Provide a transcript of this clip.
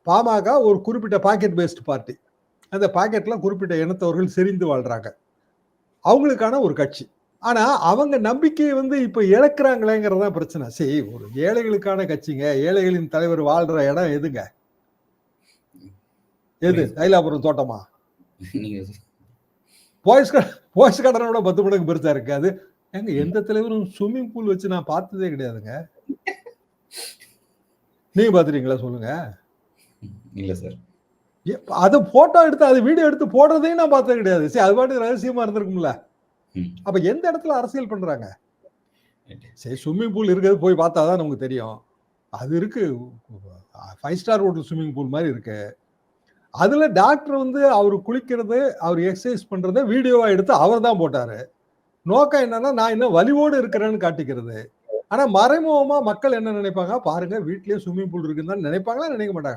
பாமக ஒரு குறிப்பிட்ட packet paste party. அந்த பாக்கெட்ல குறிப்பிட்ட இனத்தவர்கள் செறிந்து வாழ்றாங்க. அவங்களுக்கான ஒரு கட்சி. ஆனா அவங்க நம்பிக்கையை இப்ப இழக்கிறாங்களேங்கிறதான் பிரச்சனை. சரி, ஒரு ஏழைகளுக்கான கட்சிங்க. ஏழைகளின் தலைவர் வாழ்ற இடம் எதுங்க? எது? தைலாபுரம் தோட்டமா? போயஸ் கார்டனை விட 10 மடங்கு பெருசா இருக்கு அது. ஏங்க எந்த தலைவரும் ஸ்விம்மிங் பூல் வச்சு நான் பார்த்ததே கிடையாதுங்க. நீங்க பாத்துறீங்களா சொல்லுங்க. இல்ல சார். அது போட்டோ எடுத்து அது வீடியோ எடுத்து போடுறதையும் நான் பார்த்தது கிடையாது. சரி, அது பாட்டுக்கு ரகசியமா இருந்திருக்கும்ல. அப்ப எந்த இடத்துல அரசியல் பண்றாங்க? சரி, ஸ்விம்மிங் பூல் இருக்கிறது போய் பார்த்தாதான் நமக்கு தெரியும். அது இருக்கு. 5 ஸ்டார் ஹோட்டல் ஸ்விம்மிங் பூல் மாதிரி இருக்கு. அதுல டாக்டர் அவரு குளிக்கிறது, அவர் எக்ஸசைஸ் பண்றத வீடியோவா எடுத்து அவர் தான் போட்டாரு. நோக்கம் என்னன்னா, நான் இன்னும் வலிவோடு இருக்கிறேன்னு காட்டிக்கிறது. ஆனா மறைமுகமா மக்கள் என்ன நினைப்பாங்க? பாருங்க வீட்லயே ஸ்விம்மிங் பூல் இருக்குன்னு தான் நினைப்பாங்களா? நினைக்க மாட்டாங்க.